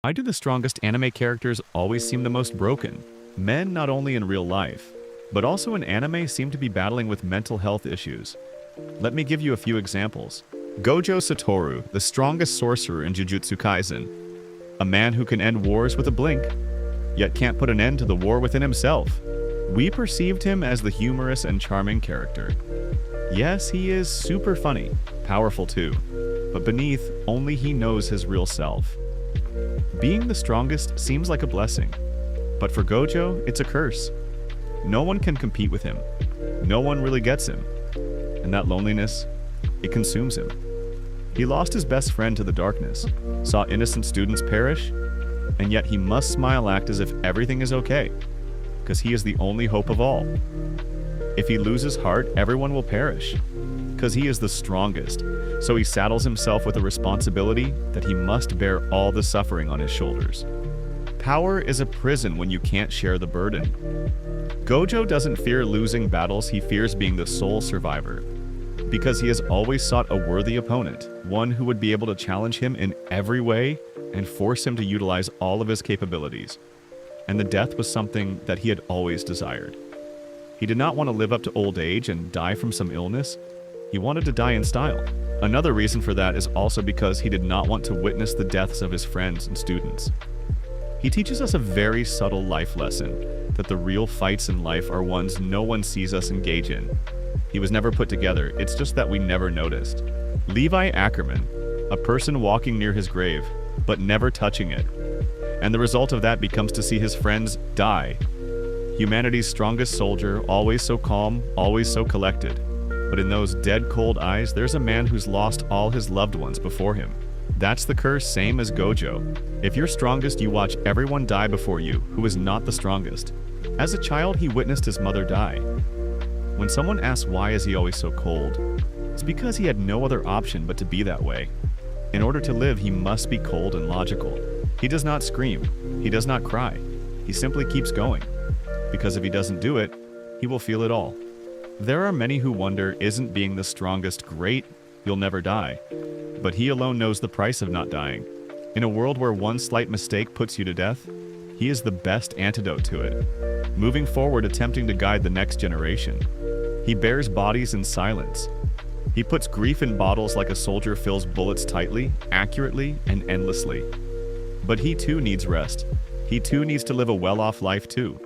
Why do the strongest anime characters always seem the most broken? Men, not only in real life, but also in anime, seem to be battling with mental health issues. Let me give you a few examples. Gojo Satoru, the strongest sorcerer in Jujutsu Kaisen. A man who can end wars with a blink, yet can't put an end to the war within himself. We perceived him as the humorous and charming character. Yes, he is super funny, powerful too, but beneath, only he knows his real self. Being the strongest seems like a blessing, but for Gojo, it's a curse. No one can compete with him. No one really gets him. And that loneliness, it consumes him. He lost his best friend to the darkness, saw innocent students perish, and yet he must smile act as if everything is okay, because he is the only hope of all. If he loses heart, everyone will perish, because he is the strongest, so he saddles himself with a responsibility that he must bear all the suffering on his shoulders. Power is a prison when you can't share the burden. Gojo doesn't fear losing battles, he fears being the sole survivor, because he has always sought a worthy opponent, one who would be able to challenge him in every way and force him to utilize all of his capabilities. And the death was something that he had always desired. He did not want to live up to old age and die from some illness. He wanted to die in style. Another reason for that is also because he did not want to witness the deaths of his friends and students. He teaches us a very subtle life lesson, that the real fights in life are ones no one sees us engage in. He was never put together, it's just that we never noticed. Levi Ackerman, a person walking near his grave, but never touching it. And the result of that becomes to see his friends die. Humanity's strongest soldier, always so calm, always so collected. But in those dead cold eyes, there's a man who's lost all his loved ones before him. That's the curse, same as Gojo. If you're strongest, you watch everyone die before you, who is not the strongest. As a child, he witnessed his mother die. When someone asks why is he always so cold, it's because he had no other option but to be that way. In order to live, he must be cold and logical. He does not scream. He does not cry. He simply keeps going. Because if he doesn't do it, he will feel it all. There are many who wonder, isn't being the strongest great? You'll never die. But he alone knows the price of not dying. In a world where one slight mistake puts you to death, he is the best antidote to it. Moving forward, attempting to guide the next generation. He bears bodies in silence. He puts grief in bottles like a soldier fills bullets tightly, accurately, and endlessly. But he too needs rest. He too needs to live a well-off life too.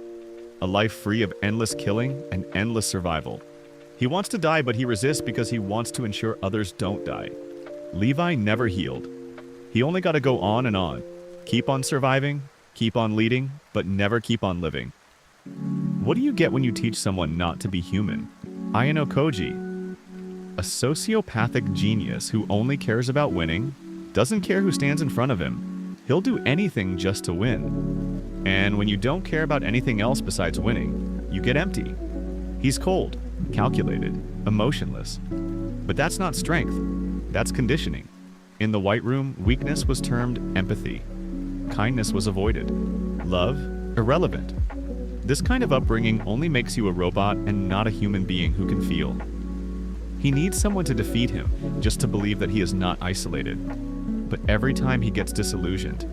A life free of endless killing and endless survival. He wants to die, but he resists because he wants to ensure others don't die. Levi never healed. He only got to go on and on. Keep on surviving, keep on leading, but never keep on living. What do you get when you teach someone not to be human? Ayanokoji, a sociopathic genius who only cares about winning, doesn't care who stands in front of him. He'll do anything just to win. And when you don't care about anything else besides winning, you get empty. He's cold, calculated, emotionless. But that's not strength. That's conditioning. In the White Room, weakness was termed empathy. Kindness was avoided. Love, irrelevant. This kind of upbringing only makes you a robot and not a human being who can feel. He needs someone to defeat him, just to believe that he is not isolated. But every time he gets disillusioned,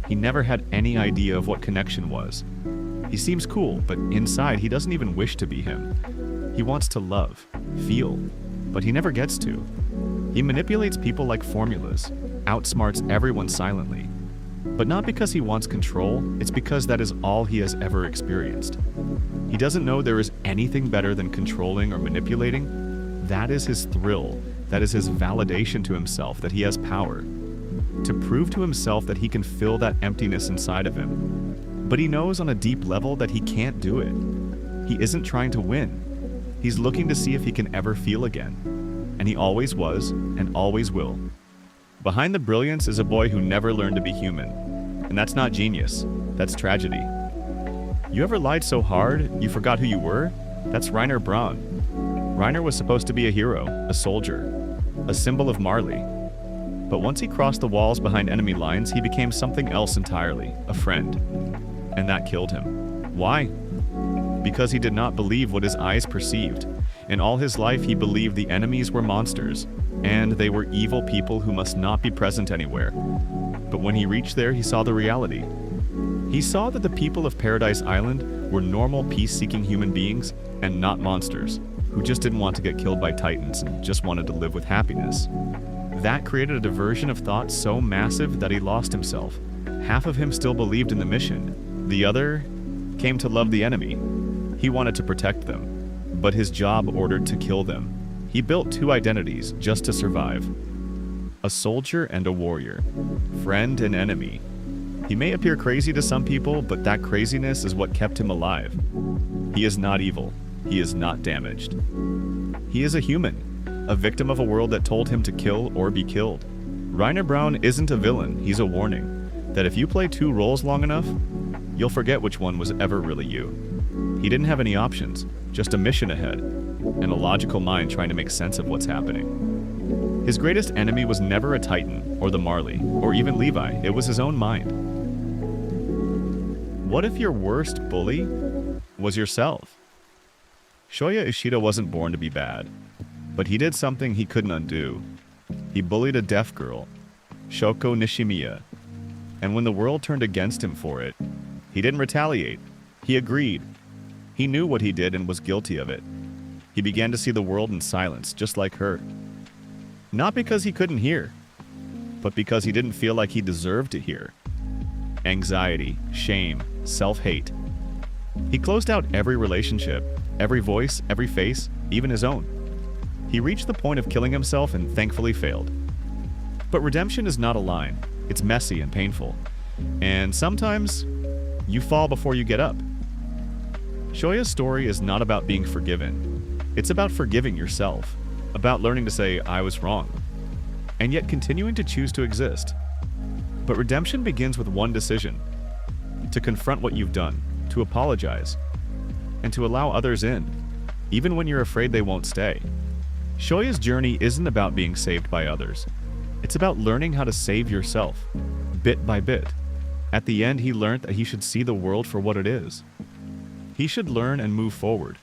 he never had any idea of what connection was. He seems cool, but inside he doesn't even wish to be him. He wants to love, feel, but he never gets to. He manipulates people like formulas, outsmarts everyone silently. But not because he wants control, it's because that is all he has ever experienced. He doesn't know there is anything better than controlling or manipulating. That is his thrill. That is his validation to himself that he has power. To prove to himself that he can fill that emptiness inside of him. But he knows on a deep level that he can't do it. He isn't trying to win. He's looking to see if he can ever feel again. And he always was, and always will. Behind the brilliance is a boy who never learned to be human. And that's not genius, that's tragedy. You ever lied so hard, you forgot who you were? That's Reiner Braun. Reiner was supposed to be a hero, a soldier, a symbol of Marley. But once he crossed the walls behind enemy lines, he became something else entirely, a friend. And that killed him. Why? Because he did not believe what his eyes perceived. In all his life, he believed the enemies were monsters, and they were evil people who must not be present anywhere. But when he reached there, he saw the reality. He saw that the people of Paradise Island were normal, peace-seeking human beings and not monsters who just didn't want to get killed by titans and just wanted to live with happiness. That created a diversion of thought so massive that he lost himself. Half of him still believed in the mission. The other came to love the enemy. He wanted to protect them, but his job ordered to kill them. He built two identities just to survive. A soldier and a warrior. Friend and enemy. He may appear crazy to some people, but that craziness is what kept him alive. He is not evil. He is not damaged. He is a human, a victim of a world that told him to kill or be killed. Reiner Braun isn't a villain, he's a warning that if you play two roles long enough, you'll forget which one was ever really you. He didn't have any options, just a mission ahead, and a logical mind trying to make sense of what's happening. His greatest enemy was never a Titan, or the Marley, or even Levi, it was his own mind. What if your worst bully was yourself? Shoya Ishida wasn't born to be bad, but he did something he couldn't undo. He bullied a deaf girl, Shoko Nishimiya, and when the world turned against him for it, he didn't retaliate. He agreed. He knew what he did and was guilty of it. He began to see the world in silence, just like her. Not because he couldn't hear, but because he didn't feel like he deserved to hear. Anxiety, shame, self-hate. He closed out every relationship, every voice, every face, even his own. He reached the point of killing himself and thankfully failed. But redemption is not a line. It's messy and painful. And sometimes, you fall before you get up. Shoya's story is not about being forgiven. It's about forgiving yourself. About learning to say, I was wrong. And yet continuing to choose to exist. But redemption begins with one decision. To confront what you've done. To apologize. And to allow others in. Even when you're afraid they won't stay. Shoya's journey isn't about being saved by others. It's about learning how to save yourself, bit by bit. At the end, he learned that he should see the world for what it is. He should learn and move forward.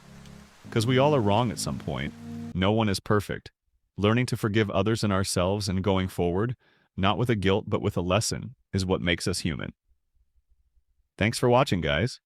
Because we all are wrong at some point. No one is perfect. Learning to forgive others and ourselves and going forward, not with a guilt but with a lesson, is what makes us human. Thanks for watching, guys.